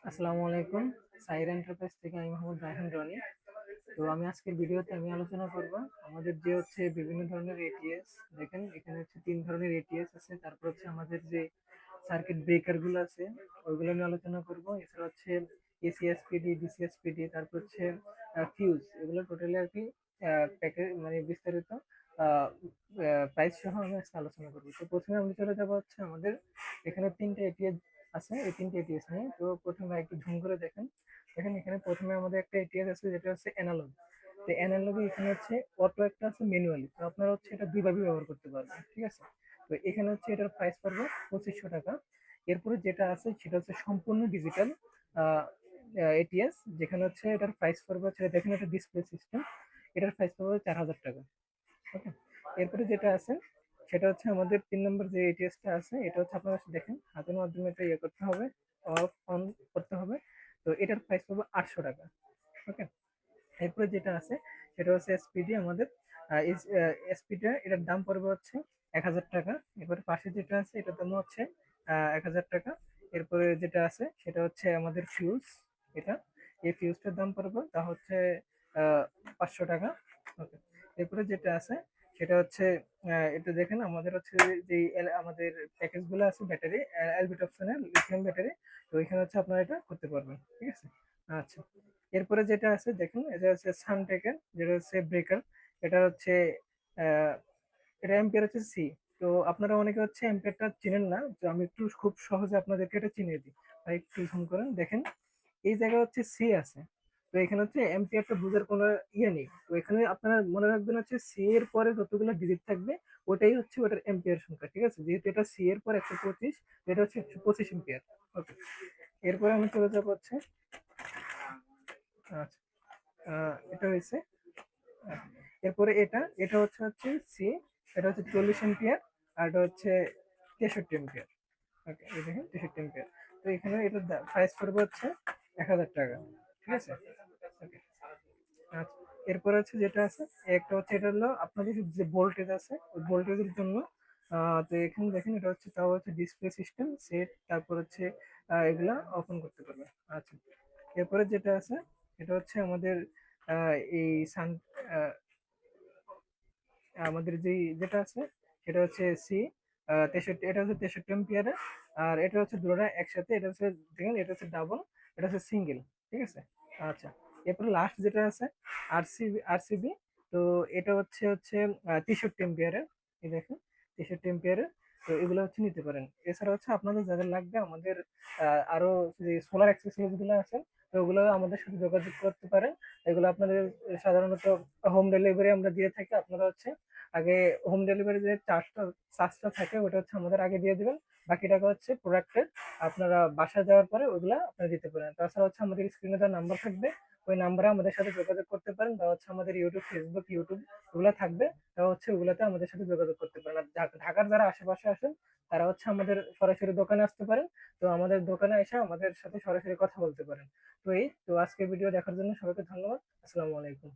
আসসালামু আলাইকুম। সাইর এন্টারপ্রাইজ থেকে আমি মোহাম্মদ রায়হান রনি। তো আমি আজকের ভিডিওতে আলোচনা করব আমাদের যে হচ্ছে বিভিন্ন ধরনের এটিএস। দেখেন এখানে হচ্ছে ৩ ধরনের এটিএস আছে। তারপর হচ্ছে আমাদের যে সার্কিট ব্রেকার গুলো আছে ওইগুলো নিয়ে আলোচনা করব। এছাড়া হচ্ছে এসিএসপিডি, ডিসিএসপিডি, তারপর হচ্ছে ফিউজ, এগুলো টোটালি আর কি প্যাকেজ মানে বিস্তারিত প্রাইস সহ আমি আজকে আলোচনা করবো। তো প্রথমে আমি চলে যাবো হচ্ছে আমাদের এখানে 3টে এটিএস আছে। এই 3টে এটিএস নিয়ে তো প্রথমে একটু ঝুম করে দেখেন। দেখেন এখানে প্রথমে আমাদের একটা এটিএস আছে যেটা হচ্ছে অ্যানালগ। তো অ্যানালগে এখানে হচ্ছে অটো, একটা আছে ম্যানুয়ালি। তো আপনারা হচ্ছে এটা দুইভাবে ব্যবহার করতে পারবেন, ঠিক আছে। তো এখানে হচ্ছে এটার প্রাইস পড়বে 2500 টাকা। এরপরে যেটা আছে সেটা হচ্ছে সম্পূর্ণ ডিজিটাল এটিএস, যেখানে হচ্ছে এটার প্রাইস পড়বে হচ্ছে, দেখেন এটা ডিসপ্লে সিস্টেম, এটার প্রাইস পড়বে 4000 টাকা। ওকে। এরপরে যেটা আছে সেটা হচ্ছে আমাদের 3 নম্বর যে এটিএসটা আছে, এটা হচ্ছে আপনারা দেখেন হাতের মাধ্যমে এটা ইয়ে করতে হবে, অফ অন করতে হবে। তো এটার প্রাইস পড়বে 800 টাকা। ওকে। এরপরে যেটা আছে সেটা হচ্ছে এসপিডি আমাদের। এসপিটা এটার দাম পড়বে হচ্ছে 1000 টাকা। এরপরে পাশে যেটা আছে এটার দাম হচ্ছে 1000 টাকা। এরপরে যেটা আছে সেটা হচ্ছে আমাদের ফিউজ। এটা এই ফিউজটার দাম পড়বে তা হচ্ছে 500 টাকা। ওকে। এরপরে যেটা আছে সেটা হচ্ছে এটা দেখেন আমাদের হচ্ছে যে আমাদের প্যাকেজ গুলো আছে ব্যাটারি, এলবিট অপশনের লিথিয়াম ব্যাটারি। তো এখানে হচ্ছে আপনারা এটা করতে পারবেন, ঠিক আছে। আচ্ছা। এরপরে যেটা আছে দেখুন, এটা হচ্ছে সানটেকের, যেটা হচ্ছে ব্রেকার। এটা হচ্ছে আহ, এটা এম্পিয়ার হচ্ছে সি। তো আপনারা অনেকে হচ্ছে এম্পিয়ারটা চিনেন না, তো আমি একটু খুব সহজে আপনাদেরকে এটা চিনিয়ে দিই। তাই একটু জুম করেন দেখেন, এই জায়গায় হচ্ছে সি আছে। তো এখানে হচ্ছে এম্পিয়ারটা বোঝার কোনো ইয়ে নেই। তো এখানে আপনারা মনে রাখবেন হচ্ছে সি এর পরে যতগুলো ডিজিট থাকবে ওটাই হচ্ছে ওটার এম্পিয়ার সংখ্যা, ঠিক আছে। যেহেতু এটা সি এর পর 125, এটা হচ্ছে 125 এম্পিয়ার। ওকে। এরপরে আমি চলে যাবো হচ্ছে, আচ্ছা, এটা হয়েছে। এরপরে এটা এটা হচ্ছে হচ্ছে সি, এটা হচ্ছে 40 এম্পিয়ার, আর এটা হচ্ছে 63 এম্পিয়ার। ওকে, এই দেখেন 63 এম্পিয়ার। তো এখানে এটার প্রাইস পড়বে হচ্ছে 1000 টাকা, ঠিক আছে। ওকে। আচ্ছা। এরপরে হচ্ছে যেটা আছে একটা হচ্ছে, এটা হলো আপনাদের যে ভোল্টেজ আছে ওই ভোল্টেজের জন্য। তো এখানে দেখেন এটা হচ্ছে তাও হচ্ছে ডিসপ্লে সিস্টেম সেট, তারপর হচ্ছে এগুলা ওপেন করতে পারবে। আচ্ছা। এরপরে যেটা আছে এটা হচ্ছে আমাদের এই সান আমাদের যেটা আছে সেটা হচ্ছে সি 63, এটা হচ্ছে 63 এম্পিয়ারের। আর এটা হচ্ছে দুটোটা একসাথে, এটা হচ্ছে দেখেন এটা হচ্ছে ডাবল, এটা হচ্ছে সিঙ্গেল, ঠিক আছে। আচ্ছা। এরপরে লাস্ট যেটা আছে আরসিবি। তো এটা হচ্ছে হচ্ছে 63 এম্পিয়ারের। এই দেখেন 63 এম্পিয়ারের। তো এগুলো হচ্ছে নিতে পারেন। এছাড়া হচ্ছে আপনাদের যাদের লাগবে আমাদের আরো যে সোলার অ্যাক্সেসরিজ গুলো আছে, তো ওগুলো আমাদের সাথে যোগাযোগ করতে পারেন। এগুলো আপনাদের সাধারণত হোম ডেলিভারি আমরা দিয়ে থাকি। আপনারা হচ্ছে আগে হোম ডেলিভারি যে চার্জটা থাকে ওটা হচ্ছে আমাদের আগে দিয়ে দিবেন। বাকি টাকা হচ্ছে প্রোডাক্টের আপনারা বাসা যাওয়ার পরে ওইগুলা আপনারা দিতে পারেন। তাছাড়া হচ্ছে আমাদের স্ক্রিনে দেওয়া নাম্বার থাকবে, ওই নাম্বারে আমাদের সাথে যোগাযোগ করতে পারেন। বা হচ্ছে আমাদের ফেসবুক, ইউটিউব ওগুলো থাকবে। তা হচ্ছে ওগুলাতে আমাদের সাথে যোগাযোগ করতে পারেন। আর ঢাকার যারা আশেপাশে আসেন তারা হচ্ছে আমাদের সরাসরি দোকানে আসতে পারেন। তো আমাদের দোকানে এসে আমাদের সাথে সরাসরি কথা বলতে পারেন। তো আজকের ভিডিও দেখার জন্য সবাইকে ধন্যবাদ। আসসালামু আলাইকুম।